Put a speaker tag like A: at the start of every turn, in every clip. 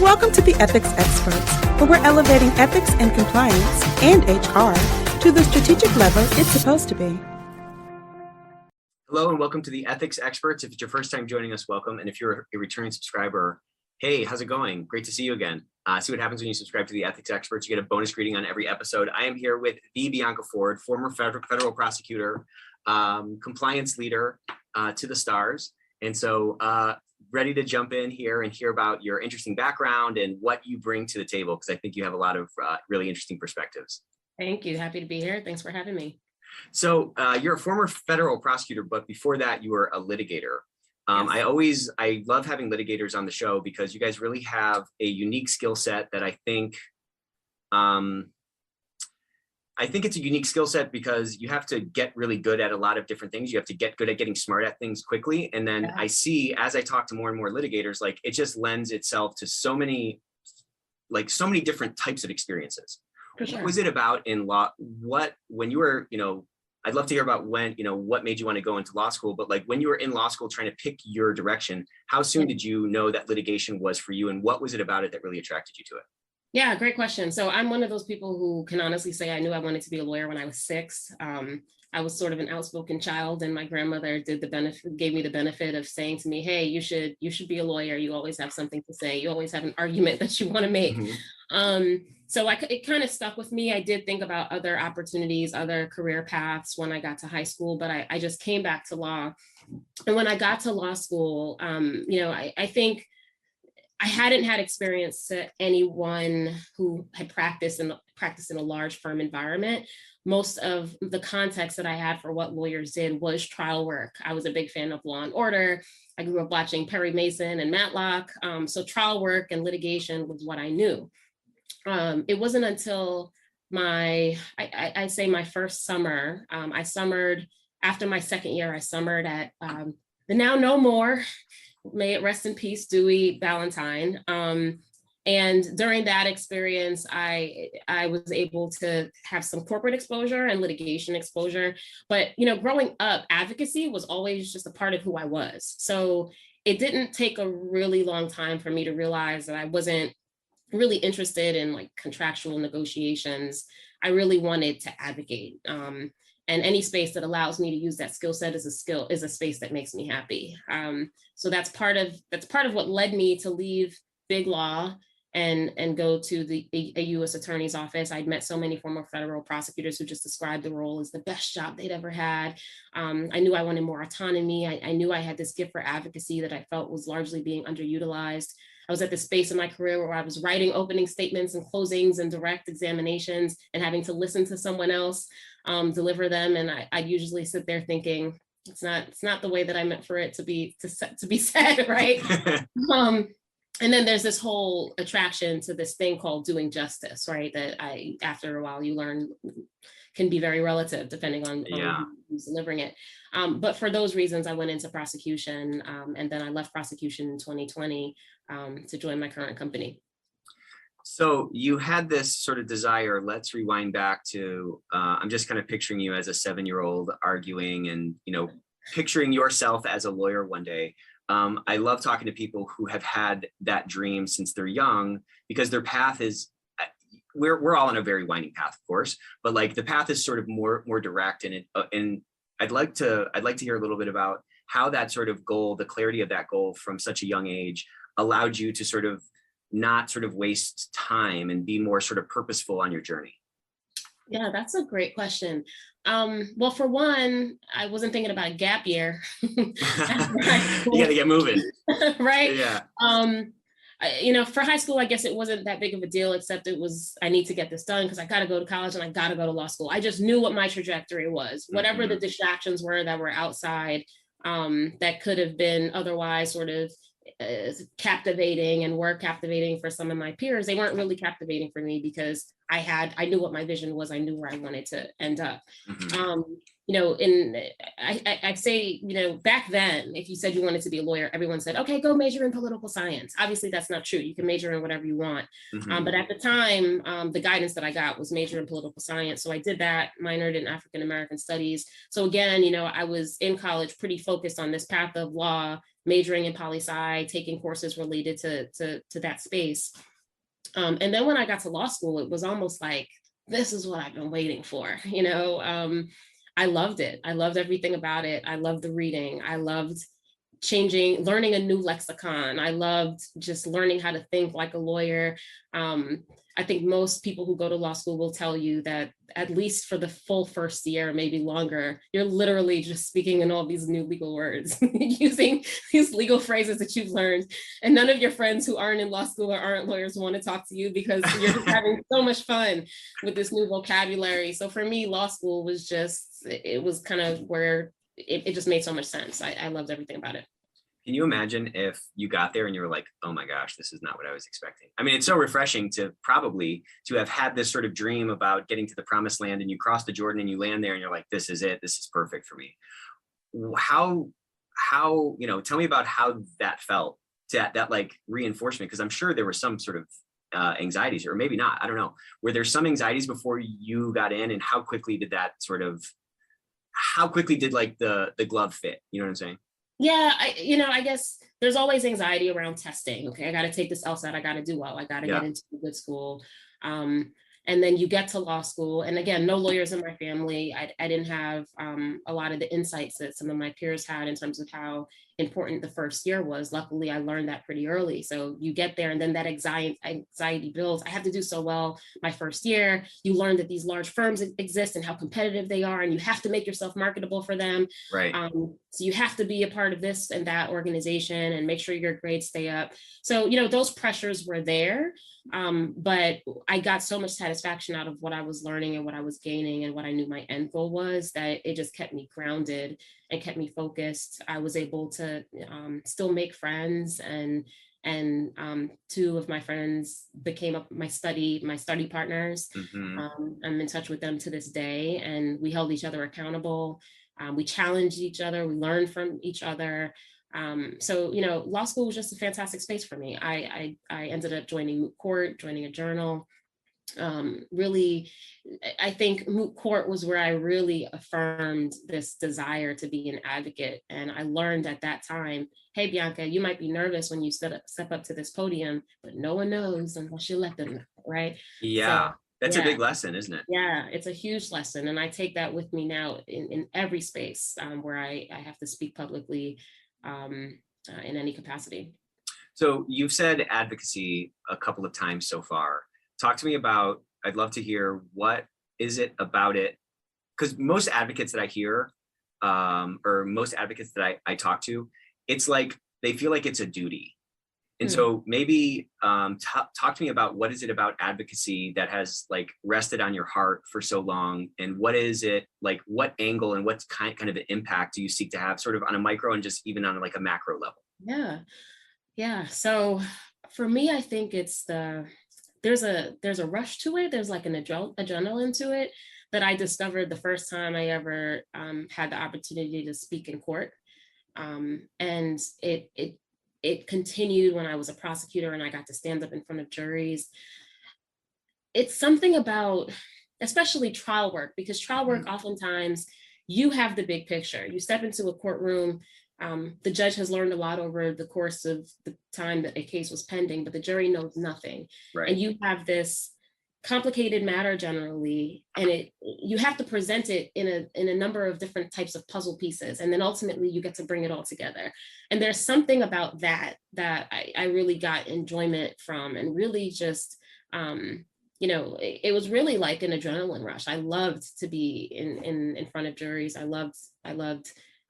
A: Welcome to the Ethics Experts, where we're elevating ethics and compliance and HR to the strategic level it's supposed to be.
B: Hello and welcome to the Ethics Experts. If it's your first time joining us, welcome. And if you're a returning subscriber, hey, how's it going? Great to see you again. See what happens when you subscribe to the Ethics Experts. You get a bonus greeting on every episode. I am here with the Bianca Forde, former federal prosecutor, compliance leader to the stars. And so ready to jump in here and hear about your interesting background and what you bring to the table, because I think you have a lot of really interesting perspectives.
C: Thank you. Happy to be here. Thanks for having me.
B: So you're a former federal prosecutor, but before that, you were a litigator.
C: Yes.
B: I love having litigators on the show because you guys really have a unique skill set that I think it's a unique skill set because you have to get really good at a lot of different things. You have to get good at getting smart at things quickly. And then I see, as I talk to more and more litigators, like it just lends itself to so many different types of experiences.
C: For sure.
B: What was it about in law? When you were, I'd love to hear about what made you want to go into law school, but like when you were in law school trying to pick your direction, how soon did you know that litigation was for you? And what was it about it that really attracted you to it?
C: Yeah, great question. So I'm one of those people who can honestly say I knew I wanted to be a lawyer when I was 6. I was sort of an outspoken child, and my grandmother gave me the benefit of saying to me, "Hey, you should be a lawyer. You always have something to say. You always have an argument that you want to make." Mm-hmm. So it kind of stuck with me. I did think about other opportunities, other career paths when I got to high school, but I just came back to law. And when I got to law school, I think I hadn't had experience to anyone who had practiced in a large firm environment. Most of the context that I had for what lawyers did was trial work. I was a big fan of Law and Order. I grew up watching Perry Mason and Matlock. So trial work and litigation was what I knew. It wasn't until my first summer, I summered after my second year, I summered at the now no more, may it rest in peace, Dewey Valentine. And during that experience, I was able to have some corporate exposure and litigation exposure. But, growing up, advocacy was always just a part of who I was. So it didn't take a really long time for me to realize that I wasn't really interested in like contractual negotiations. I really wanted to advocate. And any space that allows me to use that skill set is a space that makes me happy. So that's part of what led me to leave big law and go to a U.S. attorney's office. I'd met so many former federal prosecutors who just described the role as the best job they'd ever had. I knew I wanted more autonomy. I knew I had this gift for advocacy that I felt was largely being underutilized. I was at this space in my career where I was writing opening statements and closings and direct examinations and having to listen to someone else deliver them. And I'd usually sit there thinking, it's not the way that I meant for it to be said, right? And then there's this whole attraction to this thing called doing justice, right? That after a while you learn can be very relative depending on who's delivering it. But for those reasons, I went into prosecution, and then I left prosecution in 2020 to join my current company.
B: So you had this sort of desire, let's rewind back to, I'm just kind of picturing you as a 7-year-old arguing and, picturing yourself as a lawyer one day. I love talking to people who have had that dream since they're young, because their path is, we're all on a very winding path, of course, but like the path is sort of more direct, and I'd like to hear a little bit about how that sort of goal, the clarity of that goal from such a young age allowed you to sort of not sort of waste time and be more sort of purposeful on your journey.
C: Yeah, that's a great question. Well, for one, I wasn't thinking about a gap year.
B: You got to get moving.
C: Right?
B: Yeah.
C: For high school, I guess it wasn't that big of a deal, except it was, I need to get this done because I got to go to college and I got to go to law school. I just knew what my trajectory was. Whatever the distractions were that were outside, that could have been otherwise sort of captivating and were captivating for some of my peers, they weren't really captivating for me because I knew what my vision was. I knew where I wanted to end up. I say, back then, if you said you wanted to be a lawyer, everyone said, okay, go major in political science. Obviously, that's not true. You can major in whatever you want. But at the time, the guidance that I got was major in political science. So I did that, minored in African American studies. So again, I was in college pretty focused on this path of law majoring in poli-sci, taking courses related to that space. And then when I got to law school, it was almost like, this is what I've been waiting for, you know. I loved it. I loved everything about it. I loved the reading. I loved learning a new lexicon. I loved just learning how to think like a lawyer. I think most people who go to law school will tell you that at least for the full first year, maybe longer, you're literally just speaking in all these new legal words, using these legal phrases that you've learned. And none of your friends who aren't in law school or aren't lawyers want to talk to you because you're just having so much fun with this new vocabulary. So for me, law school was just, it was kind of where it just made so much sense. I loved everything about it.
B: Can you imagine if you got there and you were like, oh my gosh, this is not what I was expecting? I mean, it's so refreshing to have had this sort of dream about getting to the promised land, and you cross the Jordan and you land there and you're like, this is it. This is perfect for me. How, you know, tell me about how that felt, that like reinforcement, because I'm sure there were some sort of anxieties, or maybe not, I don't know. Were there some anxieties before you got in, and how quickly did like the glove fit? You know what I'm saying?
C: Yeah, I guess there's always anxiety around testing. Okay, I got to take this LSAT. I got to do well. I got to get into a good school. And then you get to law school. And again, no lawyers in my family. I didn't have a lot of the insights that some of my peers had in terms of how important the first year was. Luckily, I learned that pretty early. So you get there and then that anxiety builds. I have to do so well my first year. You learn that these large firms exist and how competitive they are, and you have to make yourself marketable for them.
B: Right.
C: So you have to be a part of this and that organization and make sure your grades stay up. So, you know, those pressures were there. But I got so much satisfaction out of what I was learning and what I was gaining and what I knew my end goal was, that it just kept me grounded and kept me focused. I was able to still make friends, and two of my friends became my study partners.
B: Mm-hmm.
C: I'm in touch with them to this day, and we held each other accountable. We challenged each other. We learned from each other. So, you know, law school was just a fantastic space for me. I ended up joining Moot Court, joining a journal. Really, I think Moot Court was where I really affirmed this desire to be an advocate. And I learned at that time, hey, Bianca, you might be nervous when you step up to this podium, but no one knows unless you let them know, right?
B: Yeah.
C: So,
B: that's a big lesson, isn't it?
C: Yeah, it's a huge lesson. And I take that with me now in every space where I have to speak publicly in any capacity.
B: So you've said advocacy a couple of times so far. Talk to me about, I'd love to hear, what is it about it? Because most advocates that I hear, or most advocates that I talk to, it's like they feel like it's a duty. And so maybe talk to me about, what is it about advocacy that has like rested on your heart for so long? And what is it like, what angle and what kind of an impact do you seek to have, sort of on a micro and just even on like a macro level?
C: Yeah. So for me, I think it's there's a rush to it. There's like an adrenaline to it that I discovered the first time I ever had the opportunity to speak in court. And it continued when I was a prosecutor and I got to stand up in front of juries. It's something about, especially trial work, because trial work, oftentimes you have the big picture. You step into a courtroom, the judge has learned a lot over the course of the time that a case was pending, but the jury knows nothing.
B: Right.
C: And you have this complicated matter generally, and you have to present it in a number of different types of puzzle pieces, and then ultimately you get to bring it all together. And there's something about that I really got enjoyment from, and really just it was really like an adrenaline rush. I loved to be in front of juries. I loved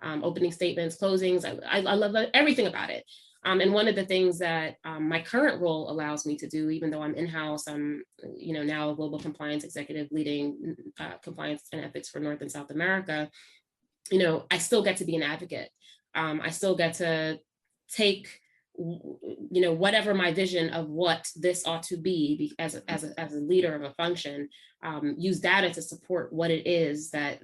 C: opening statements, closings. I love everything about it. And one of the things that my current role allows me to do, even though I'm in-house, I'm now a global compliance executive leading compliance and ethics for North and South America, I still get to be an advocate. I still get to take whatever my vision of what this ought to be as a leader of a function, use data to support what it is that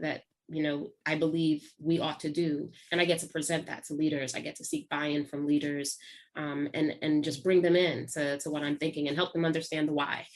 C: I believe we ought to do. And I get to present that to leaders. I get to seek buy-in from leaders and just bring them in to what I'm thinking and help them understand the why.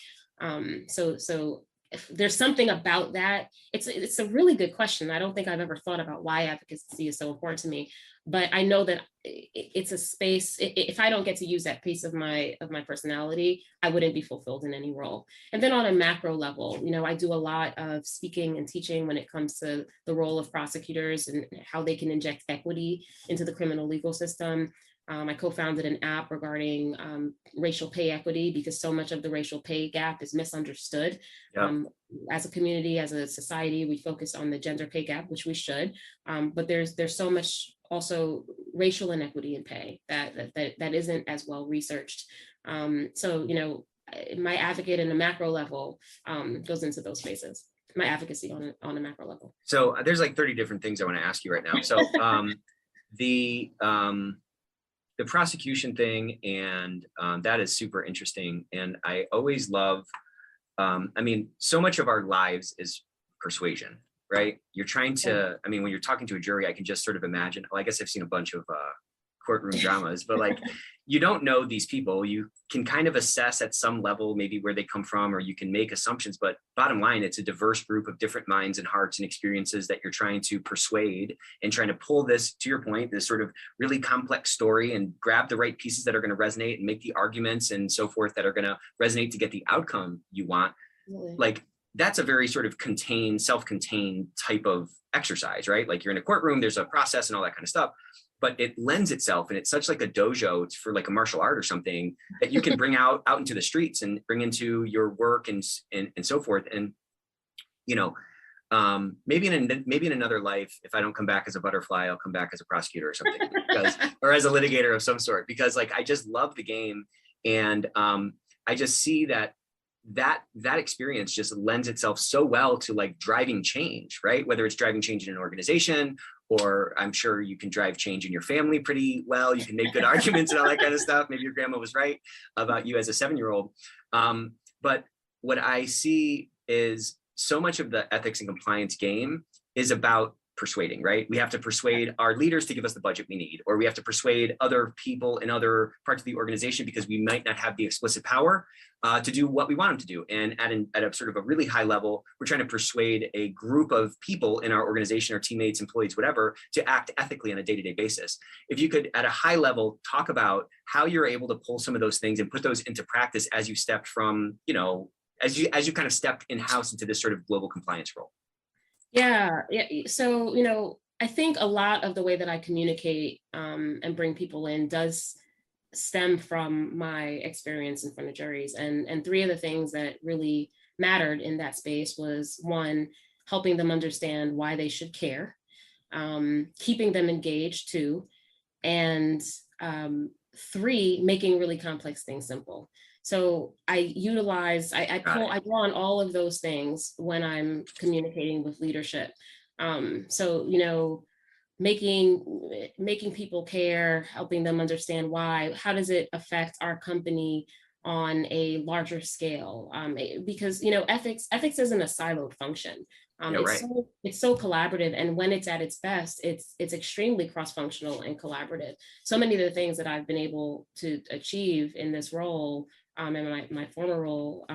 C: So if there's something about that. It's a really good question. I don't think I've ever thought about why advocacy is so important to me, but I know that it's a space, if I don't get to use that piece of my personality, I wouldn't be fulfilled in any role. And then on a macro level, I do a lot of speaking and teaching when it comes to the role of prosecutors and how they can inject equity into the criminal legal system. I co-founded an app regarding racial pay equity, because so much of the racial pay gap is misunderstood.
B: Yep.
C: As a community, as a society, we focus on the gender pay gap, which we should, but there's so much also racial inequity in pay that isn't as well researched. So, my advocate in a macro level goes into those spaces. My advocacy on a macro level.
B: So there's like 30 different things I want to ask you right now. So the prosecution thing, and that is super interesting. And I always love, so much of our lives is persuasion, right? You're trying to, when you're talking to a jury, I can just sort of imagine, I guess I've seen a bunch of courtroom dramas, but like, you don't know these people. You can kind of assess at some level, maybe where they come from, or you can make assumptions, but bottom line, it's a diverse group of different minds and hearts and experiences that you're trying to persuade and trying to pull this, to your point, this sort of really complex story and grab the right pieces that are going to resonate and make the arguments and so forth that are going to resonate to get the outcome you want.
C: Really?
B: Like, that's a very sort of contained, self-contained type of exercise, right? Like, you're in a courtroom, there's a process and all that kind of stuff, but it lends itself, and it's such like a dojo, it's for like a martial art or something that you can bring out into the streets and bring into your work and so forth. And, maybe in another life, if I don't come back as a butterfly, I'll come back as a prosecutor or something, or as a litigator of some sort, because like, I just love the game. And I just see that experience just lends itself so well to like driving change, right? Whether it's driving change in an organization, or I'm sure you can drive change in your family pretty well. You can make good arguments and all that kind of stuff. Maybe your grandma was right about you as a 7-year-old. But what I see is so much of the ethics and compliance game is about persuading, right? We have to persuade our leaders to give us the budget we need, or we have to persuade other people in other parts of the organization because we might not have the explicit power to do what we want them to do. And at a sort of a really high level, we're trying to persuade a group of people in our organization, our teammates, employees, whatever, to act ethically on a day-to-day basis. If you could, at a high level, talk about how you're able to pull some of those things and put those into practice as you stepped from, as you kind of stepped in-house into this sort of global compliance role.
C: Yeah. So, I think a lot of the way that I communicate and bring people in does stem from my experience in front of juries. And 3 of the things that really mattered in that space was, 1, helping them understand why they should care, keeping them engaged, 2, and 3, making really complex things simple. So I draw on all of those things when I'm communicating with leadership. So, making people care, helping them understand why, how does it affect our company on a larger scale? Because, ethics isn't a siloed function. It's so collaborative, and when it's at its best, it's extremely cross-functional and collaborative. So many of the things that I've been able to achieve in this role, and my former role,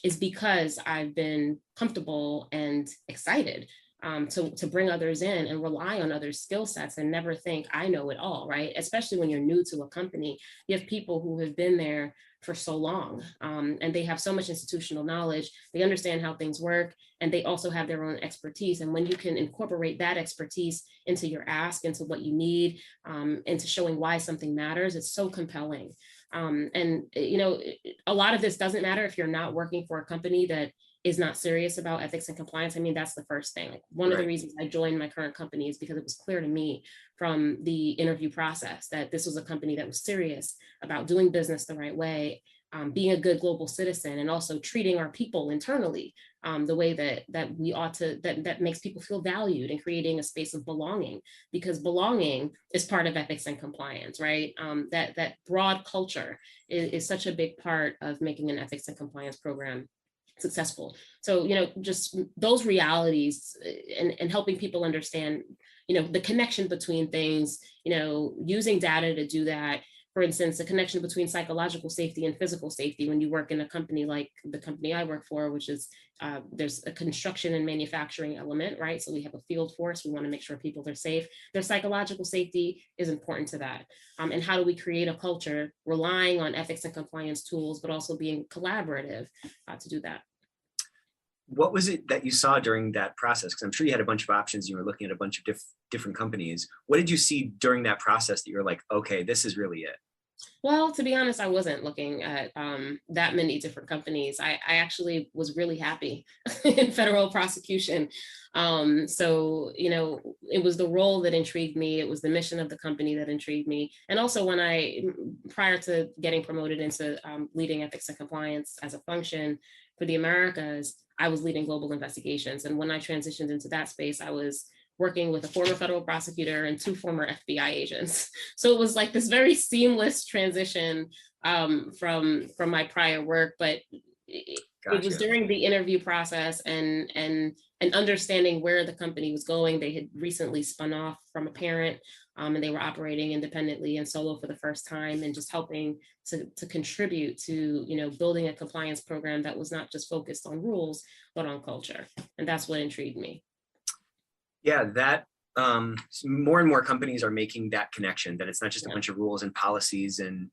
C: is because I've been comfortable and excited to bring others in and rely on others' skill sets and never think I know it all, right? Especially when you're new to a company, you have people who have been there for so long, and they have so much institutional knowledge, they understand how things work, and they also have their own expertise. And when you can incorporate that expertise into your ask, into what you need, into showing why something matters, it's so compelling. And a lot of this doesn't matter if you're not working for a company that is not serious about ethics and compliance. That's the first thing. Like, one of the reasons I joined my current company is because it was clear to me from the interview process that this was a company that was serious about doing business the right way, being a good global citizen, and also treating our people internally the way that we ought to, that makes people feel valued, and creating a space of belonging, because belonging is part of ethics and compliance, right? That broad culture is such a big part of making an ethics and compliance program successful. So, just those realities, and helping people understand, the connection between things, using data to do that, for instance, the connection between psychological safety and physical safety when you work in a company like the company I work for, which is there's a construction and manufacturing element, right? So we have a field force. We want to make sure people are safe. Their psychological safety is important to that. And how do we create a culture relying on ethics and compliance tools, but also being collaborative to do that?
B: What was it that you saw during that process? Because I'm sure you had a bunch of options. You were looking at a bunch of different companies. What did you see during that process that you're like, okay, this is really it?
C: Well, to be honest, I wasn't looking at that many different companies. I actually was really happy in federal prosecution. So, you know, it was the role that intrigued me. It was the mission of the company that intrigued me. And also prior to getting promoted into leading ethics and compliance as a function for the Americas, I was leading global investigations. And when I transitioned into that space, I was working with a former federal prosecutor and 2 former FBI agents. So it was like this very seamless transition from my prior work, but it was during the interview process and understanding where the company was going. They had recently spun off from a parent and they were operating independently and solo for the first time, and just helping to contribute to, you know, building a compliance program that was not just focused on rules, but on culture. And that's what intrigued me.
B: Yeah, that more and more companies are making that connection, that it's not just a bunch of rules and policies and,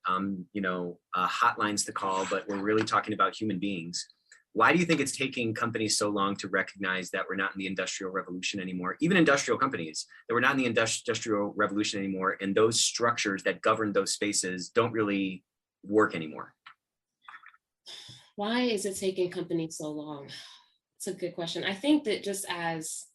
B: hotlines to call, but we're really talking about human beings. Why do you think it's taking companies so long to recognize that we're not in the industrial revolution anymore? Even industrial companies, that we're not in the industrial revolution anymore, and those structures that govern those spaces don't really work anymore?
C: Why is it taking companies so long? It's a good question. I think that just as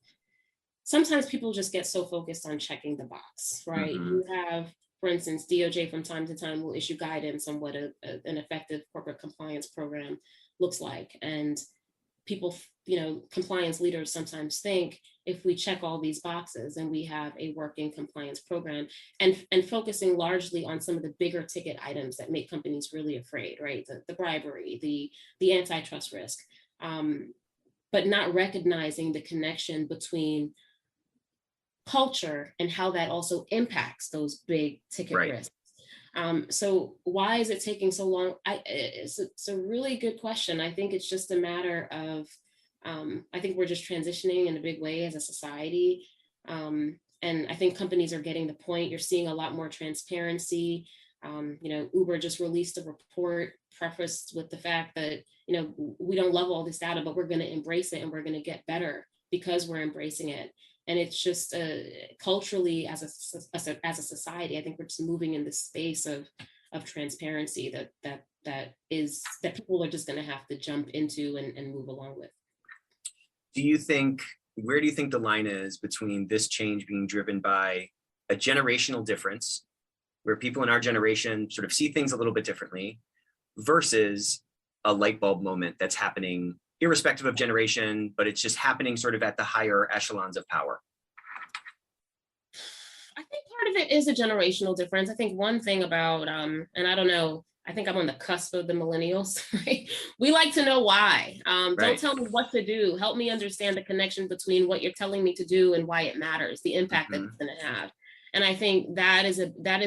C: sometimes people just get so focused on checking the box, right? Mm-hmm. You have, for instance, DOJ from time to time will issue guidance on what an effective corporate compliance program looks like. And people, you know, compliance leaders sometimes think if we check all these boxes and we have a working compliance program, and focusing largely on some of the bigger ticket items that make companies really afraid, right? The bribery, the antitrust risk, but not recognizing the connection between culture and how that also impacts those big ticket risks. So why is it taking so long? It's a really good question. I think it's just a matter of, I think we're just transitioning in a big way as a society. And I think companies are getting the point. You're seeing a lot more transparency. Uber just released a report prefaced with the fact that, you know, we don't love all this data, but we're going to embrace it and we're going to get better because we're embracing it. And it's just culturally as a society, I think we're just moving in this space of transparency that people are just going to have to jump into and move along with.
B: Where do you think the line is between this change being driven by a generational difference, where people in our generation sort of see things a little bit differently, versus a light bulb moment that's happening irrespective of generation, but it's just happening sort of at the higher echelons of power?
C: I think part of it is a generational difference. I think one thing about, and I don't know, I think I'm on the cusp of the millennials, right? We like to know why. Don't tell me what to do. Help me understand the connection between what you're telling me to do and why it matters, the impact that it's going to have. And I think that is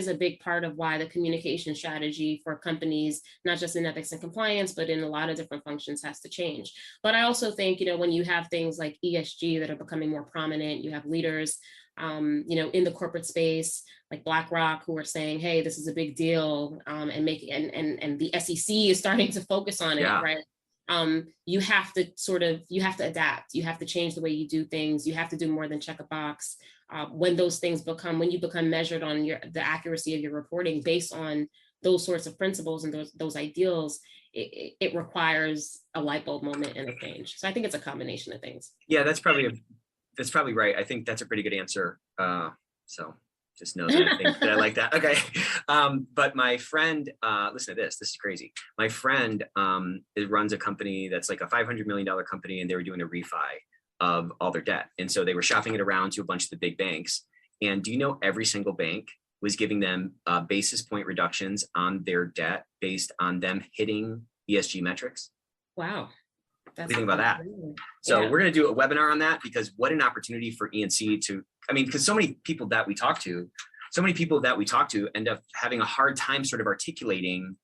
C: a big part of why the communication strategy for companies, not just in ethics and compliance, but in a lot of different functions, has to change. But I also think, you know, when you have things like ESG that are becoming more prominent, you have leaders, in the corporate space, like BlackRock, who are saying, hey, this is a big deal, and the SEC is starting to focus on it, right? You have to adapt. You have to change the way you do things. You have to do more than check a box. When you become measured on the accuracy of your reporting based on those sorts of principles and those ideals, it requires a light bulb moment and a change. So I think it's a combination of things.
B: Yeah, that's probably right. I think that's a pretty good answer. So just know that I think that I like that. Okay. But my friend, listen to this is crazy. My friend runs a company that's like a $500 million company, and they were doing a refi of all their debt. And so they were shopping it around to a bunch of the big banks. And do you know every single bank was giving them basis point reductions on their debt based on them hitting ESG metrics?
C: Wow.
B: What do you think about that? So we're going to do a webinar on that, because what an opportunity for E&C because so many people that we talk to so many people that we talk to end up having a hard time sort of articulating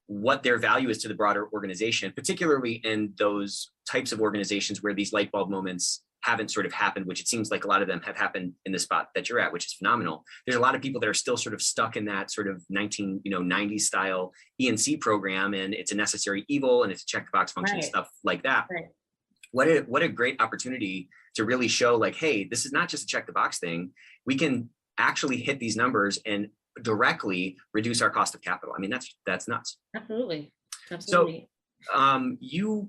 B: what their value is to the broader organization, particularly in those types of organizations where these light bulb moments haven't sort of happened, which it seems like a lot of them have happened in the spot that you're at, which is phenomenal. There's a lot of people that are still sort of stuck in that sort of 1990s style E&C program, and it's a necessary evil and it's a check the box function, stuff like that.
C: Right.
B: What a great opportunity to really show like, hey, this is not just a check the box thing. We can actually hit these numbers and directly reduce our cost of capital. I mean, that's nuts.
C: Absolutely.
B: So a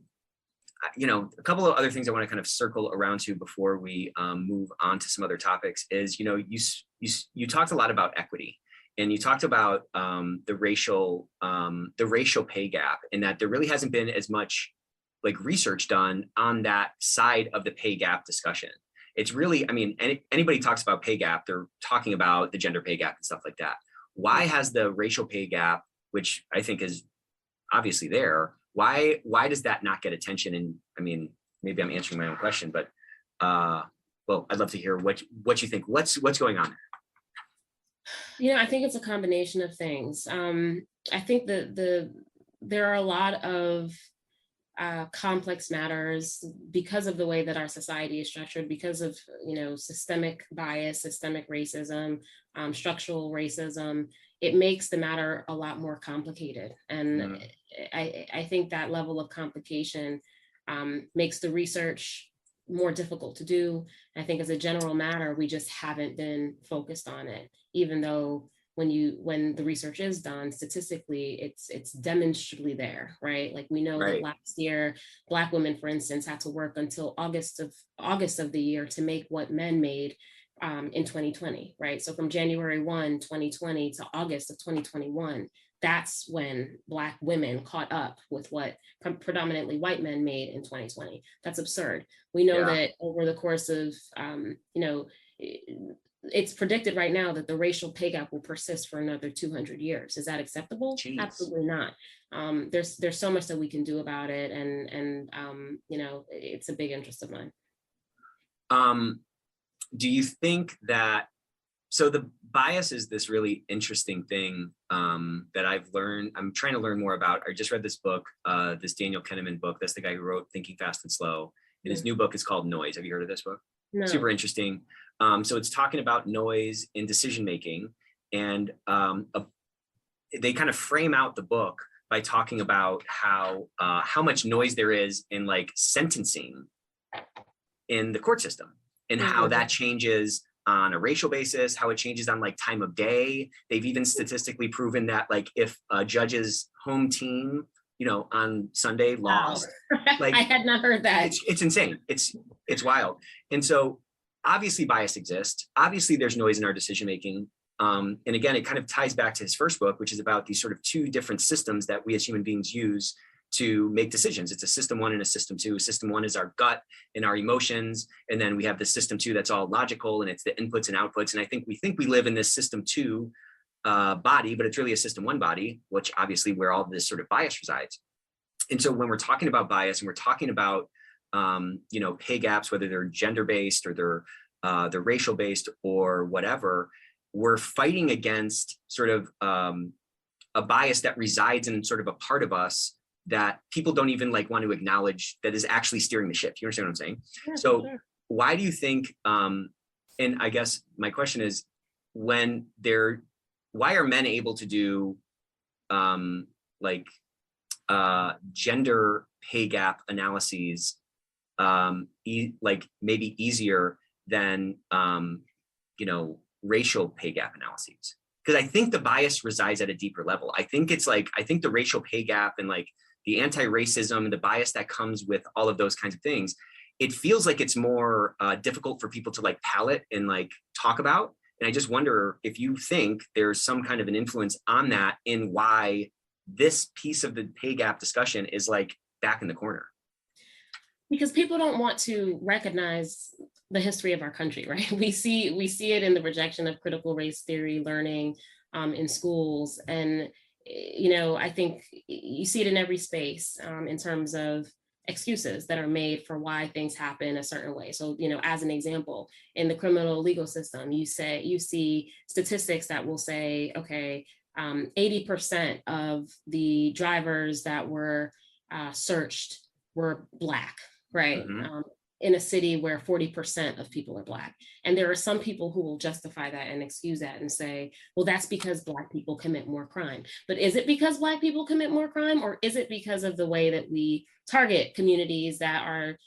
B: couple of other things I want to kind of circle around to before we move on to some other topics is, you talked a lot about equity, and you talked about the racial pay gap, and that there really hasn't been as much like research done on that side of the pay gap discussion. It's really, I mean, anybody talks about pay gap, they're talking about the gender pay gap and stuff like that. Why has the racial pay gap, which I think is obviously there, why does that not get attention? And I mean, maybe I'm answering my own question, but well, I'd love to hear what you think. What's going on there?
C: I think it's a combination of things. I think that there are a lot of complex matters because of the way that our society is structured, because of systemic bias, systemic racism, structural racism. It makes the matter a lot more complicated, and I think that level of complication makes the research more difficult to do. I think as a general matter, we just haven't been focused on it, even though when the research is done, statistically, it's demonstrably there, right? Like we know that last year, Black women, for instance, had to work until August of the year to make what men made in 2020, right? So from January 1, 2020 to August of 2021, that's when Black women caught up with what predominantly white men made in 2020. That's absurd. We know that over the course of, it's predicted right now that the racial pay gap will persist for another 200 years. Is that acceptable?
B: Jeez.
C: Absolutely not. There's so much that we can do about it, and it's a big interest of mine.
B: Do you think that, so the bias is this really interesting thing that I've learned, I'm trying to learn more about. I just read this book, this Daniel Kahneman book. That's the guy who wrote Thinking Fast and Slow. And his new book is called Noise. Have you heard of this book?
C: No.
B: Super interesting. So it's talking about noise in decision-making, and they kind of frame out the book by talking about how much noise there is in like sentencing in the court system, and how that changes on a racial basis, how it changes on like time of day. They've even statistically proven that like if a judge's home team, on Sunday lost, like
C: I had not heard that.
B: It's insane. It's wild. And so obviously bias exists. Obviously there's noise in our decision-making. And again, it kind of ties back to his first book, which is about these sort of two different systems that we as human beings use to make decisions. It's a system one and a system two. System one is our gut and our emotions. And then we have the system two that's all logical, and it's the inputs and outputs. And I think we live in this system two body, but it's really a system one body, which obviously where all this sort of bias resides. And so when we're talking about bias and we're talking about, pay gaps, whether they're gender-based or they're racial-based or whatever, we're fighting against sort of a bias that resides in sort of a part of us that people don't even like want to acknowledge that is actually steering the ship. You understand what I'm saying?
C: Yeah,
B: so
C: sure.
B: Why do you think, and I guess my question is, why are men able to do gender pay gap analyses maybe easier than racial pay gap analyses? Because I think the bias resides at a deeper level. I think the racial pay gap and like the anti-racism and the bias that comes with all of those kinds of things, it feels like it's more difficult for people to like palate and like talk about. And I just wonder if you think there's some kind of an influence on that in why this piece of the pay gap discussion is like back in the corner.
C: Because people don't want to recognize the history of our country, right? We see it in the rejection of critical race theory learning in schools. And, I think you see it in every space in terms of excuses that are made for why things happen a certain way. So, as an example, in the criminal legal system, you see statistics that will say, okay, 80% of the drivers that were searched were Black, right?
B: Mm-hmm.
C: In a city where 40% of people are Black. And there are some people who will justify that and excuse that and say, well, that's because Black people commit more crime. But is it because Black people commit more crime, or is it because of the way that we target communities that are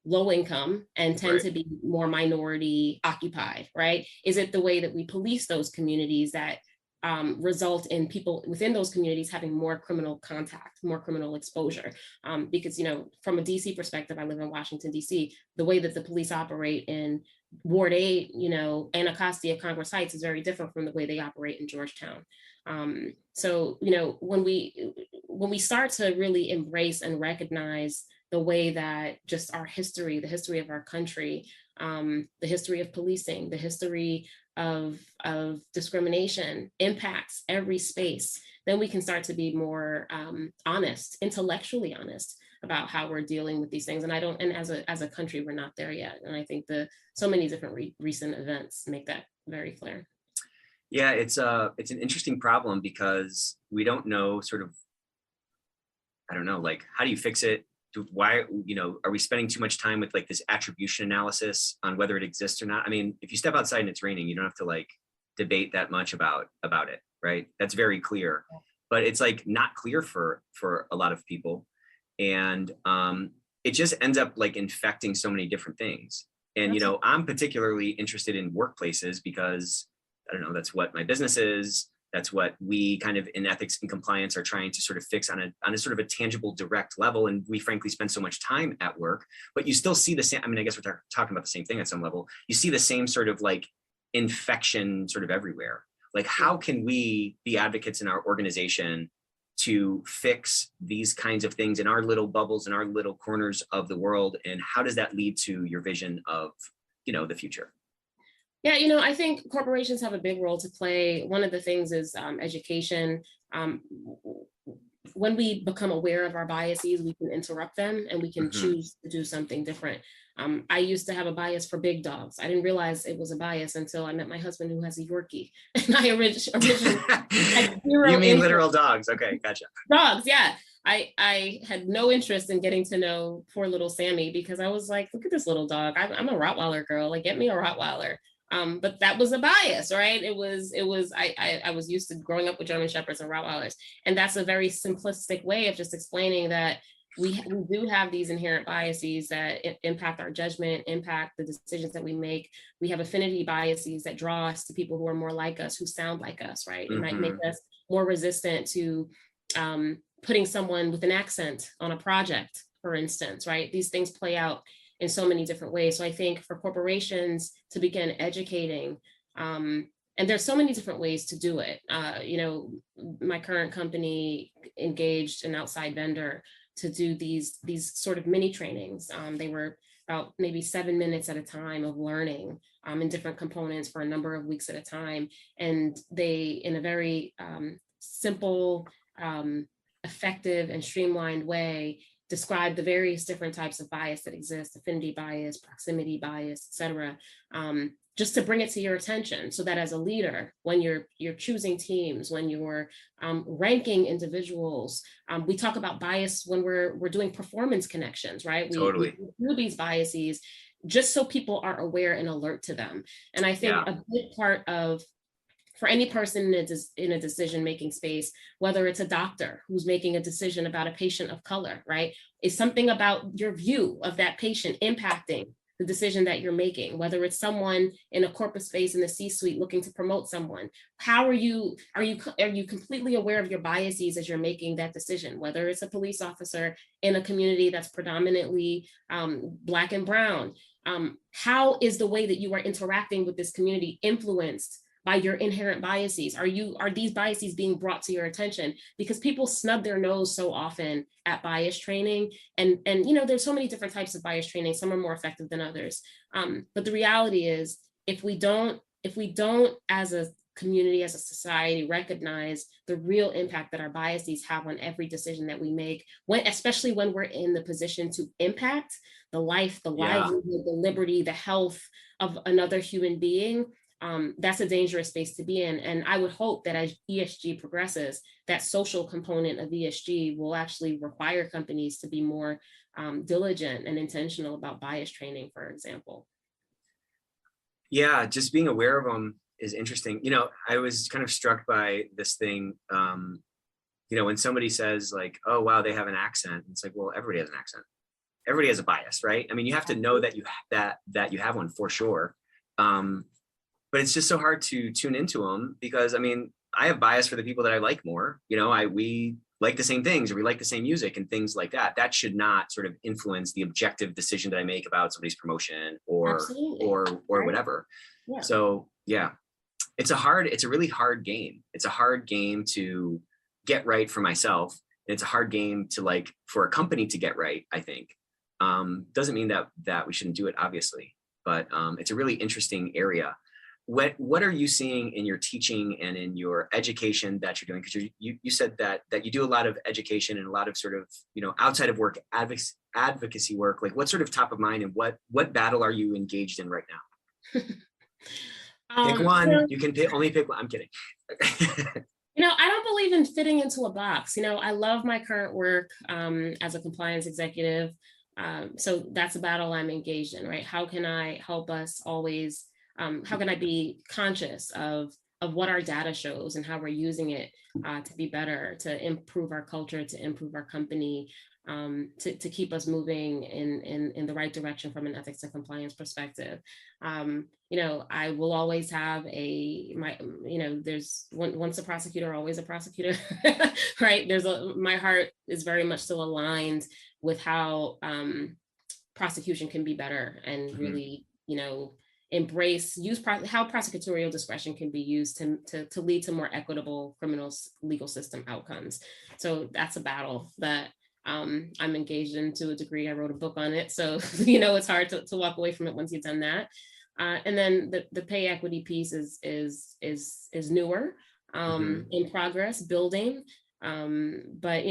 C: low income and tend to be more minority occupied, right? Is it the way that we police those communities that result in people within those communities having more criminal contact, more criminal exposure? Because, from a DC perspective, I live in Washington, DC, the way that the police operate in Ward 8, Anacostia, Congress Heights is very different from the way they operate in Georgetown. So, when we start to really embrace and recognize the way that just our history, the history of our country, the history of policing, the history of discrimination impacts every space, then we can start to be more honest, intellectually honest about how we're dealing with these things. And as a country, we're not there yet. And I think so many different recent events make that very clear.
B: Yeah, it's an interesting problem because we don't know like, how do you fix it? Why, are we spending too much time with like this attribution analysis on whether it exists or not? I mean, if you step outside and it's raining, you don't have to like debate that much about it, right? That's very clear, but it's like not clear for a lot of people. And it just ends up like infecting so many different things. And, I'm particularly interested in workplaces because, I don't know, that's what my business is. That's what we kind of in ethics and compliance are trying to sort of fix on a sort of a tangible, direct level. And we frankly spend so much time at work, but you still see the same, I mean, I guess we're talking about the same thing at some level. You see the same sort of like infection sort of everywhere. Like, how can we be advocates in our organization to fix these kinds of things in our little bubbles, in our little corners of the world? And how does that lead to your vision of, the future?
C: Yeah, I think corporations have a big role to play. One of the things is education. When we become aware of our biases, we can interrupt them and we can choose to do something different. I used to have a bias for big dogs. I didn't realize it was a bias until I met my husband, who has a Yorkie. And I originally had zero
B: You mean
C: interest.
B: literal dogs? Okay, gotcha.
C: Dogs, yeah. I had no interest in getting to know poor little Sammy because I was like, look at this little dog. I'm a Rottweiler girl. Like, get me a Rottweiler. But that was a bias, right? I was used to growing up with German Shepherds and Rottweilers. And that's a very simplistic way of just explaining that we do have these inherent biases that impact our judgment, impact the decisions that we make. We have affinity biases that draw us to people who are more like us, who sound like us, right? It might make us more resistant to putting someone with an accent on a project, for instance, right? These things play out in so many different ways. So I think for corporations to begin educating, and there's so many different ways to do it. My current company engaged an outside vendor to do these sort of mini trainings. They were about maybe 7 minutes at a time of learning in different components for a number of weeks at a time. And they, in a very simple, effective and streamlined way, describe the various different types of bias that exist: affinity bias, proximity bias, et cetera, just to bring it to your attention so that as a leader, when you're choosing teams, when you're ranking individuals, we talk about bias when we're doing performance connections, right?
B: Totally.
C: We do these biases just so people are aware and alert to them. And I think a big part of, for any person in a decision-making space, whether it's a doctor who's making a decision about a patient of color, right? Is something about your view of that patient impacting the decision that you're making, whether it's someone in a corporate space in the C-suite looking to promote someone. How are you completely aware of your biases as you're making that decision? Whether it's a police officer in a community that's predominantly Black and brown, how is the way that you are interacting with this community influenced by your inherent biases? Are these biases being brought to your attention? Because people snub their nose so often at bias training. And there's so many different types of bias training. Some are more effective than others. But the reality is, if we don't as community, as a society, recognize the real impact that our biases have on every decision that we make, especially when we're in the position to impact the life, the livelihood, the liberty, the health of another human being. That's a dangerous space to be in. And I would hope that as ESG progresses, that social component of ESG will actually require companies to be more diligent and intentional about bias training, for example.
B: Yeah, just being aware of them is interesting. I was kind of struck by this thing, when somebody says like, oh, wow, they have an accent. It's like, well, everybody has an accent. Everybody has a bias, right? I mean, you have to know that you have one for sure. But it's just so hard to tune into them because, I mean, I have bias for the people that I like more. We like the same things, or we like the same music and things like that. That should not sort of influence the objective decision that I make about somebody's promotion or whatever. Yeah. So yeah, it's a really hard game. It's a hard game to get right for myself. And it's a hard game to for a company to get right, I think. Doesn't mean that we shouldn't do it, obviously, but it's a really interesting area. What are you seeing in your teaching and in your education that you're doing? Because you said that you do a lot of education and a lot of sort of, outside of work advocacy work. Like, what's sort of top of mind, and what battle are you engaged in right now? Pick one. You can only pick one. I'm kidding.
C: I don't believe in fitting into a box. I love my current work as a compliance executive. So that's a battle I'm engaged in, right? How can I help us always? How can I be conscious of what our data shows and how we're using it to be better, to improve our culture, to improve our company, to keep us moving in the right direction from an ethics and compliance perspective. I will always have there's once a prosecutor, always a prosecutor, right? My heart is very much still aligned with how prosecution can be better and really, use how prosecutorial discretion can be used to lead to more equitable criminal legal system outcomes. So that's a battle that I'm engaged in to a degree. I wrote a book on it, so it's hard to walk away from it once you've done that. And then the pay equity piece is newer, in progress, building. But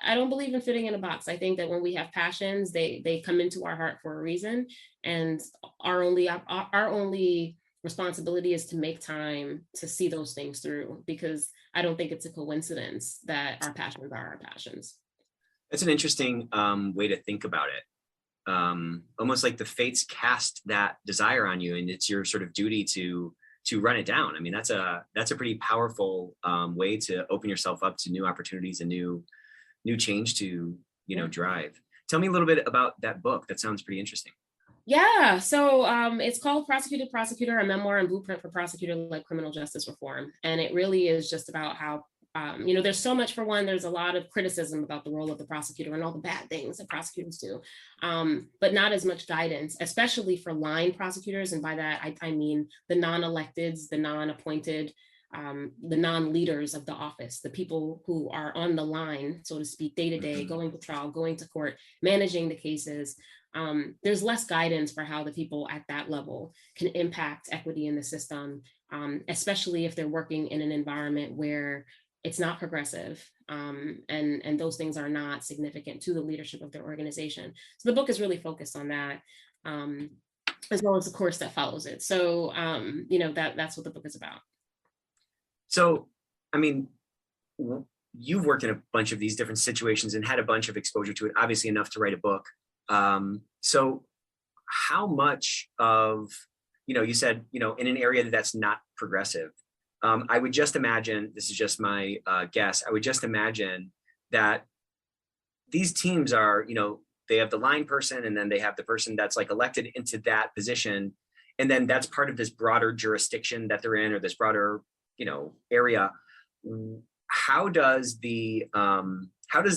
C: I don't believe in fitting in a box. I think that when we have passions, they come into our heart for a reason, and our only responsibility is to make time to see those things through, because I don't think it's a coincidence that our passions are our passions.
B: That's an interesting way to think about it. Almost like the fates cast that desire on you, and it's your sort of duty to run it down. I mean, that's a pretty powerful way to open yourself up to new opportunities and new change to drive. Tell me a little bit about that book. That sounds pretty interesting.
C: Yeah, so it's called Prosecuted Prosecutor, a Memoir and Blueprint for Prosecutor-led Criminal Justice Reform. And it really is just about how, there's so much. For one, there's a lot of criticism about the role of the prosecutor and all the bad things that prosecutors do, but not as much guidance, especially for line prosecutors. And by that, I mean the non-electeds, the non-appointed, the non-leaders of the office, the people who are on the line, so to speak, day to day, going to trial, going to court, managing the cases. There's less guidance for how the people at that level can impact equity in the system, especially if they're working in an environment where it's not progressive, and those things are not significant to the leadership of their organization. So the book is really focused on that, as well as the course that follows it. So that's what the book is about.
B: So, I mean, you've worked in a bunch of these different situations and had a bunch of exposure to it, obviously enough to write a book. So how much of, you said, in an area that's not progressive, I would just imagine, this is just my guess, I would just imagine that these teams are, they have the line person, and then they have the person that's elected into that position. And then that's part of this broader jurisdiction that they're in, or this broader, area. How does the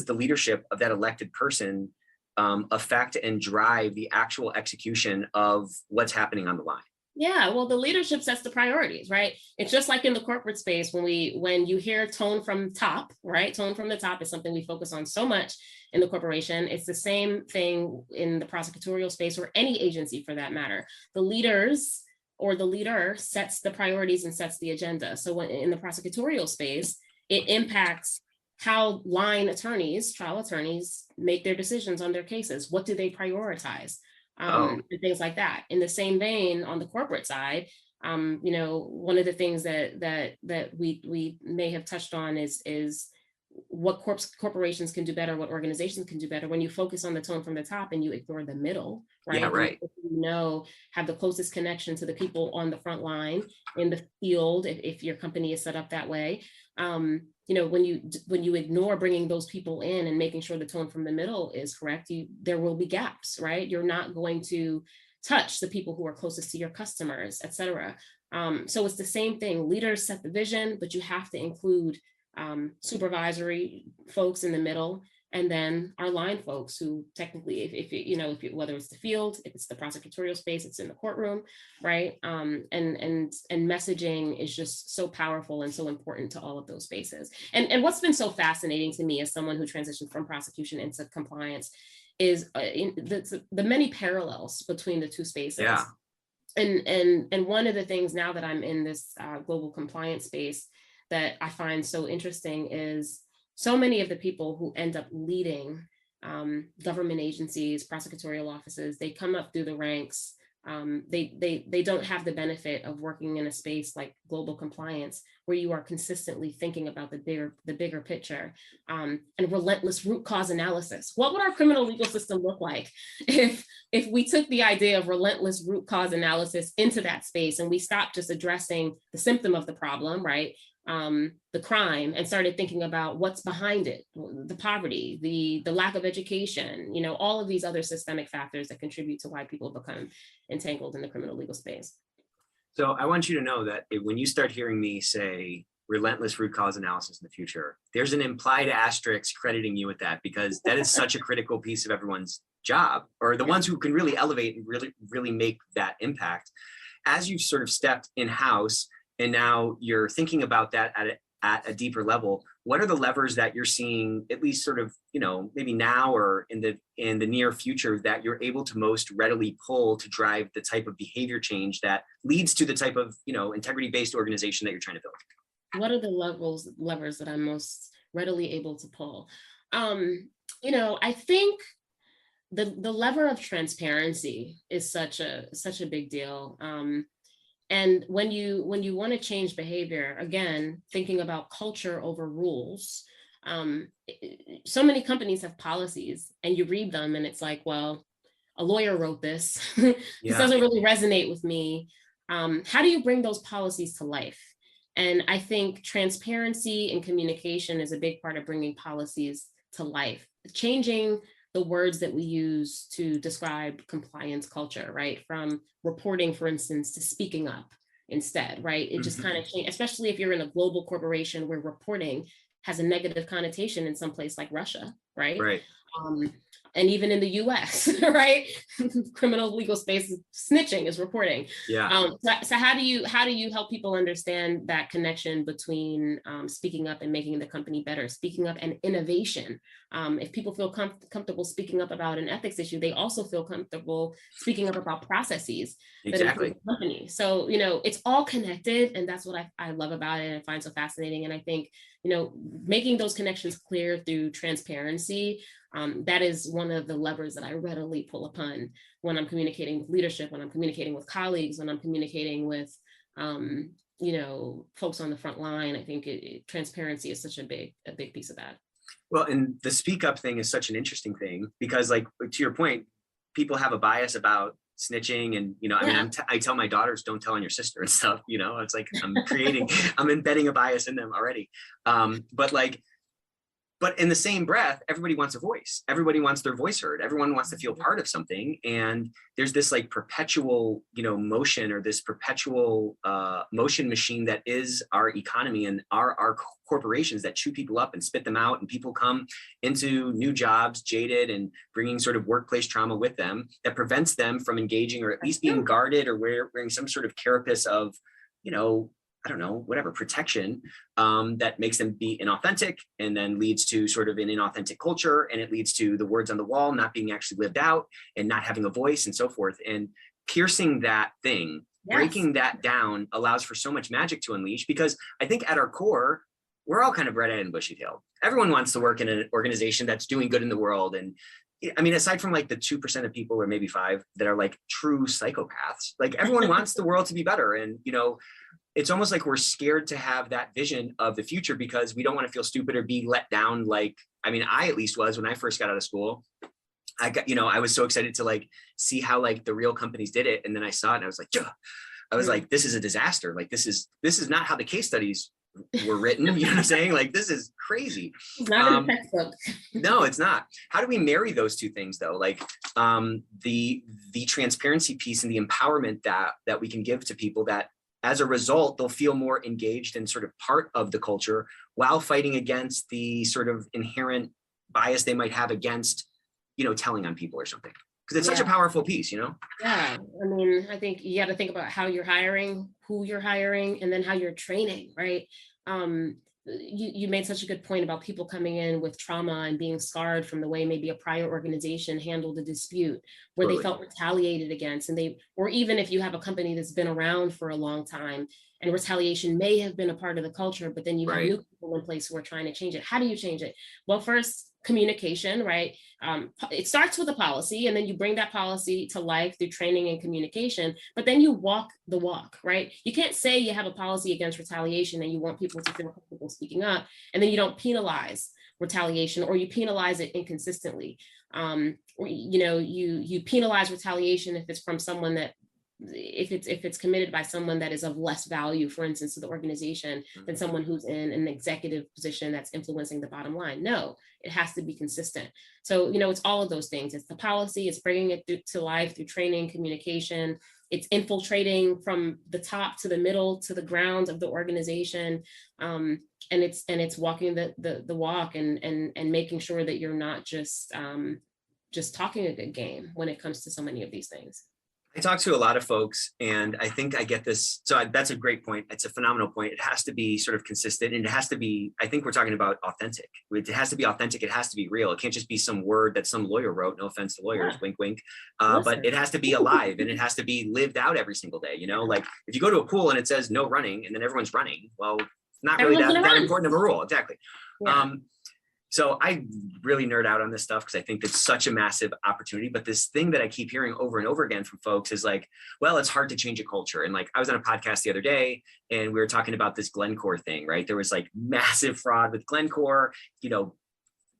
B: leadership of that elected person affect and drive the actual execution of what's happening on the line?
C: Yeah, well, the leadership sets the priorities, right? It's just like in the corporate space, when you hear tone from top, right? Tone from the top is something we focus on so much in the corporation. It's the same thing in the prosecutorial space, or any agency for that matter. The leaders or the leader sets the priorities and sets the agenda. So when in the prosecutorial space, it impacts how line attorneys, trial attorneys, make their decisions on their cases. What do they prioritize? And things like that. In the same vein, on the corporate side, one of the things that we may have touched on is what corporations can do better, what organizations can do better when you focus on the tone from the top and you ignore the middle, right?
B: Yeah, right.
C: Have the closest connection to the people on the front line in the field, if your company is set up that way. When you ignore bringing those people in and making sure the tone from the middle is correct, there will be gaps, right? You're not going to touch the people who are closest to your customers, et cetera. So it's the same thing. Leaders set the vision, but you have to include supervisory folks in the middle, and then our line folks who technically, whether it's the field, if it's the prosecutorial space, it's in the courtroom, right? And messaging is just so powerful and so important to all of those spaces. And what's been so fascinating to me as someone who transitioned from prosecution into compliance is the many parallels between the two spaces.
B: Yeah.
C: And one of the things now that I'm in this global compliance space that I find so interesting is so many of the people who end up leading government agencies, prosecutorial offices, they come up through the ranks. They don't have the benefit of working in a space like global compliance, where you are consistently thinking about the bigger picture, and relentless root cause analysis. What would our criminal legal system look like if we took the idea of relentless root cause analysis into that space and we stopped just addressing the symptom of the problem, right? The crime, and started thinking about what's behind it, the poverty, the lack of education, all of these other systemic factors that contribute to why people become entangled in the criminal legal space.
B: So I want you to know that when you start hearing me say relentless root cause analysis in the future, there's an implied asterisk crediting you with that, because that is such a critical piece of everyone's job, or the ones who can really elevate and really make that impact. As you've sort of stepped in-house, and now you're thinking about that at a deeper level, what are the levers that you're seeing, at least sort of, maybe now or in the near future, that you're able to most readily pull to drive the type of behavior change that leads to the type of, integrity-based organization that you're trying to build?
C: What are the levers that I'm most readily able to pull? I think the lever of transparency is such a big deal. And when you want to change behavior, again, thinking about culture over rules, so many companies have policies and you read them and it's like, well, a lawyer wrote this. This doesn't really resonate with me. How do you bring those policies to life? And I think transparency and communication is a big part of bringing policies to life, changing the words that we use to describe compliance culture, right? From reporting, for instance, to speaking up instead, right? It just kind of changed, especially if you're in a global corporation where reporting has a negative connotation in some place like Russia, right?
B: Right.
C: And even in the US, right? Criminal legal space, snitching is reporting.
B: Yeah.
C: So how do you help people understand that connection between speaking up and making the company better, speaking up and innovation? If people feel comfortable speaking up about an ethics issue, they also feel comfortable speaking up about processes that improve the company. So, it's all connected, and that's what I love about it and I find so fascinating. And I think, making those connections clear through transparency, that is one of the levers that I readily pull upon when I'm communicating with leadership, when I'm communicating with colleagues, when I'm communicating with, folks on the front line. I think transparency is such a big piece of that.
B: Well, and the speak up thing is such an interesting thing, because like, to your point, people have a bias about snitching and, I tell my daughters, don't tell on your sister and stuff, it's like I'm embedding a bias in them already. But in the same breath, everybody wants a voice. Everybody wants their voice heard. Everyone wants to feel part of something. And there's this like perpetual, motion, or this perpetual motion machine that is our economy and our corporations that chew people up and spit them out. And people come into new jobs jaded and bringing sort of workplace trauma with them that prevents them from engaging, or at least being guarded, or wearing some sort of carapace of, I don't know, whatever protection that makes them be inauthentic, and then leads to sort of an inauthentic culture. And it leads to the words on the wall not being actually lived out and not having a voice and so forth. And piercing that thing breaking that down allows for so much magic to unleash, because I think at our core, we're all kind of red-eyed and bushy-tailed. Everyone wants to work in an organization that's doing good in the world. And I mean, aside from like the 2% of people, or maybe 5%, that are like true psychopaths, like everyone wants the world to be better. And, you know, it's almost like we're scared to have that vision of the future because we don't want to feel stupid or be let down. Like, I mean, I at least was when I first got out of school. I got, you know, I was so excited to like see how like the real companies did it. And then I saw it and I was like, yeah. I was like, this is a disaster. Like, this is not how the case studies were written. You know what I'm saying? Like, this is crazy.
C: It's not in the textbook.
B: No, it's not. How do we marry those two things though? Like the transparency piece and the empowerment that we can give to people, that as a result, they'll feel more engaged and sort of part of the culture, while fighting against the sort of inherent bias they might have against, you know, telling on people or something. Because it's such a powerful piece, you know?
C: Yeah, I mean, I think you got to think about how you're hiring, who you're hiring, and then how you're training, right? You made such a good point about people coming in with trauma and being scarred from the way maybe a prior organization handled a dispute, where they felt retaliated against, or even if you have a company that's been around for a long time and retaliation may have been a part of the culture, but then you have new people in place who are trying to change it. How do you change it? Well, first, communication, right? It starts with a policy, and then you bring that policy to life through training and communication, but then you walk the walk, right? You can't say you have a policy against retaliation and you want people to feel comfortable speaking up, and then you don't penalize retaliation, or you penalize it inconsistently. Or, you know, you penalize retaliation if it's from someone that, if it's committed by someone that is of less value, for instance, to the organization, than someone who's in an executive position that's influencing the bottom line. No, it has to be consistent. So, you know, it's all of those things. It's the policy, it's bringing it to life through training, communication, it's infiltrating from the top to the middle to the ground of the organization. And it's walking the walk and making sure that you're not just talking a good game when it comes to so many of these things.
B: I talk to a lot of folks, and I think I get this. So that's a great point. It's a phenomenal point. It has to be sort of consistent, and it has to be, I think we're talking about authentic. It has to be authentic. It has to be real. It can't just be some word that some lawyer wrote. No offense to lawyers, wink, wink. But it has to be alive, and it has to be lived out every single day. You know, like if you go to a pool and it says no running, and then everyone's running, well, it's not really that important of a rule. Exactly. Yeah. So I really nerd out on this stuff because I think it's such a massive opportunity. But this thing that I keep hearing over and over again from folks is like, well, it's hard to change a culture. And like, I was on a podcast the other day and we were talking about this Glencore thing, right? There was like massive fraud with Glencore, you know,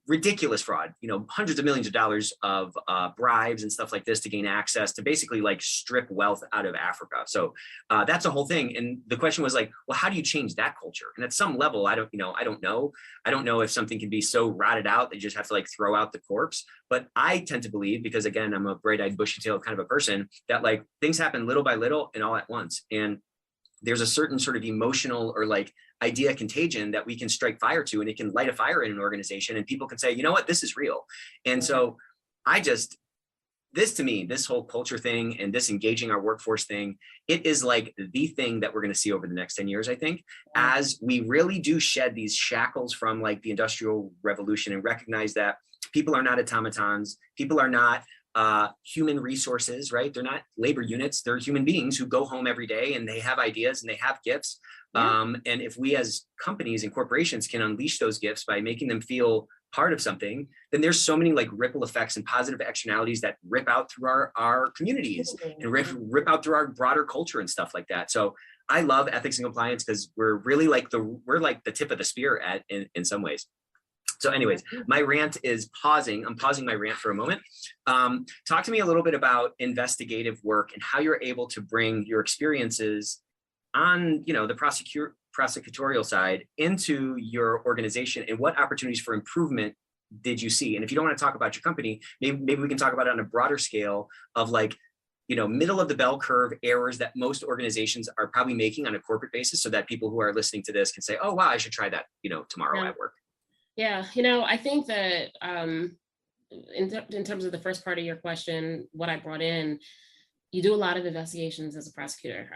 B: ridiculous fraud, you know, hundreds of millions of dollars of bribes and stuff like this to gain access to basically like strip wealth out of Africa. So that's a whole thing. And the question was like, well, how do you change that culture? And at some level, I don't know if something can be so rotted out that you just have to like throw out the corpse. But I tend to believe, because again, I'm a bright-eyed, bushy-tailed kind of a person, that like things happen little by little and all at once. And there's a certain sort of emotional or like idea contagion that we can strike fire to, and it can light a fire in an organization, and people can say, you know what, this is real. And so this to me, this whole culture thing and this engaging our workforce thing, it is like the thing that we're going to see over the next 10 years, I think, as we really do shed these shackles from like the Industrial Revolution and recognize that people are not automatons, people are not human resources, right? They're not labor units. They're human beings who go home every day and they have ideas and they have gifts. And if we as companies and corporations can unleash those gifts by making them feel part of something, then there's so many like ripple effects and positive externalities that rip out through our communities and rip out through our broader culture and stuff like that. So I love ethics and compliance because we're really like we're like the tip of the spear in some ways. So anyways, my rant is pausing. I'm pausing my rant for a moment. Talk to me a little bit about investigative work and how you're able to bring your experiences on, you know, the prosecutorial side into your organization, and what opportunities for improvement did you see? And if you don't want to talk about your company, maybe we can talk about it on a broader scale of like, you know, middle of the bell curve errors that most organizations are probably making on a corporate basis, so that people who are listening to this can say, oh, wow, I should try that, you know, tomorrow at work.
C: Yeah, you know, I think that in terms of the first part of your question, what I brought in, you do a lot of investigations as a prosecutor.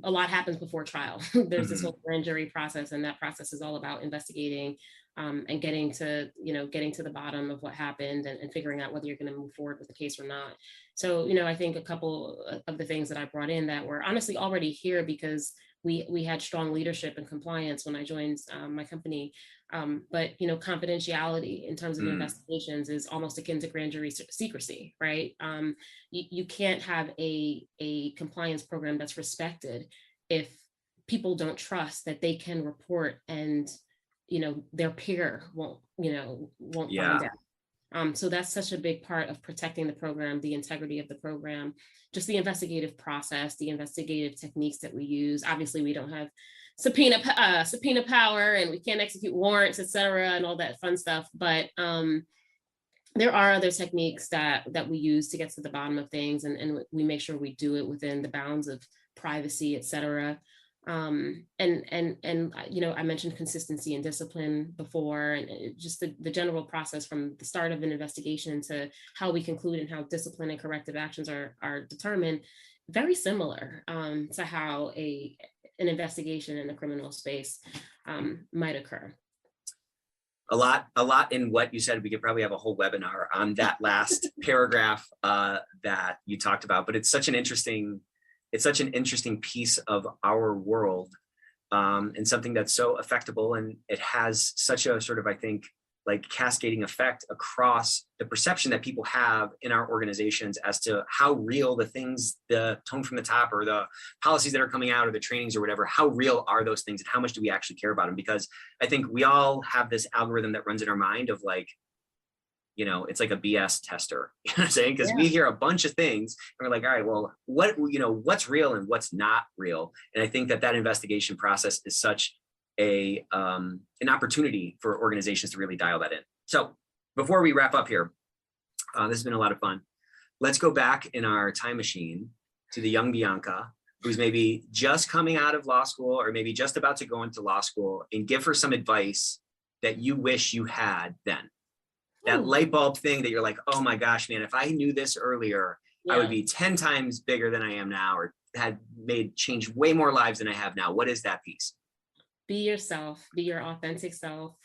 C: A lot happens before trial. There's this whole grand jury process, and that process is all about investigating and getting to the bottom of what happened and figuring out whether you're going to move forward with the case or not. So, I think a couple of the things that I brought in that were honestly already here because we had strong leadership and compliance when I joined my company. But confidentiality in terms of investigations is almost akin to grand jury secrecy, right? You can't have a compliance program that's respected if people don't trust that they can report and their peer won't find out. So that's such a big part of protecting the program, the integrity of the program, just the investigative process, the investigative techniques that we use. Obviously, we don't have subpoena power and we can't execute warrants, et cetera, and all that fun stuff. But there are other techniques that we use to get to the bottom of things, and we make sure we do it within the bounds of privacy, et cetera. And I mentioned consistency and discipline before, and just the general process from the start of an investigation to how we conclude and how discipline and corrective actions are determined, very similar to how an investigation in the criminal space might occur.
B: A lot in what you said. We could probably have a whole webinar on that last paragraph that you talked about, but it's such an interesting piece of our world, and something that's so affectable, and it has such a sort of, I think, like cascading effect across the perception that people have in our organizations as to how real the tone from the top, or the policies that are coming out, or the trainings or whatever, how real are those things and how much do we actually care about them? Because I think we all have this algorithm that runs in our mind of like, it's like a BS tester, you know what I'm saying? Because we hear a bunch of things and we're like, all right, well, what's real and what's not real? And I think that investigation process is such an opportunity for organizations to really dial that in. So before we wrap up here, this has been a lot of fun. Let's go back in our time machine to the young Bianca, who's maybe just coming out of law school or maybe just about to go into law school, and give her some advice that you wish you had then. That light bulb thing that you're like, oh my gosh, man, if I knew this earlier, I would be 10 times bigger than I am now, or had changed way more lives than I have now. What is that piece?
C: Be yourself, be your authentic self.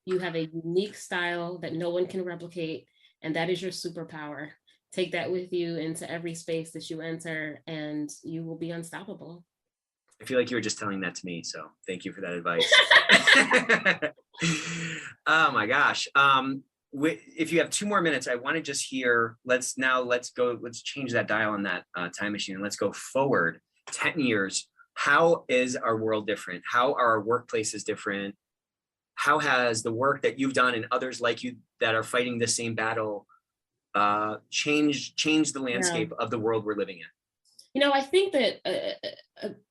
C: You have a unique style that no one can replicate, and that is your superpower. Take that with you into every space that you enter, and you will be unstoppable.
B: I feel like you were just telling that to me, so thank you for that advice. Oh my gosh. If you have 2 more minutes, I want to just hear, let's change that dial on that time machine, and let's go forward 10 years. How is our world different? How are our workplaces different? How has the work that you've done and others like you that are fighting the same battle changed the landscape of the world we're living in?
C: I think that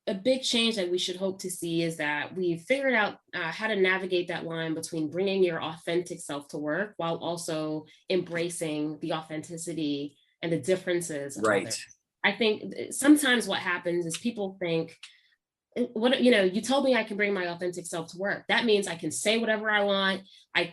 C: a big change that we should hope to see is that we've figured out how to navigate that line between bringing your authentic self to work while also embracing the authenticity and the differences of others. I think sometimes what happens is people think, you told me I can bring my authentic self to work. That means I can say whatever I want. I,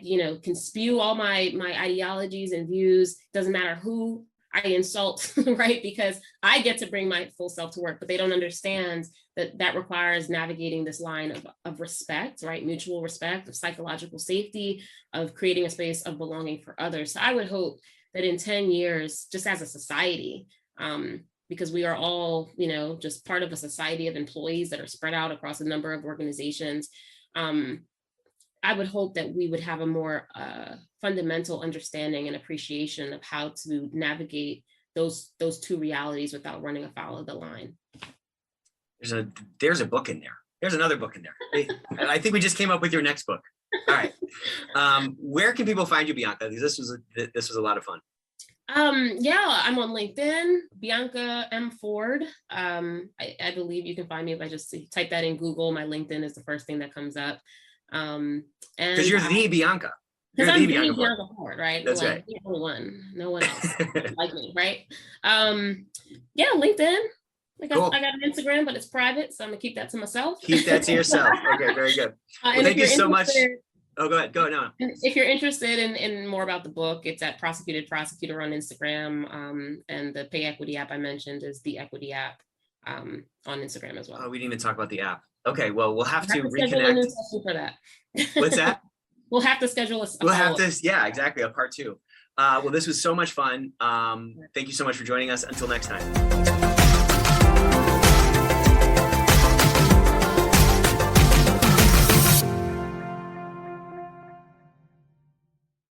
C: can spew all my ideologies and views. Doesn't matter who I insult, right? Because I get to bring my full self to work, but they don't understand that requires navigating this line of respect, right? Mutual respect, of psychological safety, of creating a space of belonging for others. So I would hope that in 10 years, just as a society, because we are all, just part of a society of employees that are spread out across a number of organizations, I would hope that we would have a more fundamental understanding and appreciation of how to navigate those 2 realities without running afoul of the line.
B: There's a book in there. There's another book in there. I think we just came up with your next book. All right. Where can people find you, Bianca? Because this was a lot of fun.
C: I'm on LinkedIn, Bianca M. Forde. I believe you can find me if I just type that in Google. My LinkedIn is the first thing that comes up. And
B: because you're the Bianca.
C: Because I'm the Bianca Forde, right?
B: That's right.
C: The only one. No one else like me, right? LinkedIn. Cool. I got an Instagram, but it's private, so I'm gonna keep that to myself.
B: Keep that to yourself. Okay, very good. Well, thank you so much. Oh, go ahead. Go no.
C: If you're interested in more about the book, it's at Prosecuted Prosecutor on Instagram, and the pay equity app I mentioned is the equity app on Instagram as well.
B: Oh, we didn't even talk about the app. Okay, well, we'll have to reconnect.
C: For that.
B: What's that?
C: We'll have to schedule a
B: We'll have
C: follow-up.
B: to, yeah, exactly, a part 2. Well, this was so much fun. Thank you so much for joining us. Until next time.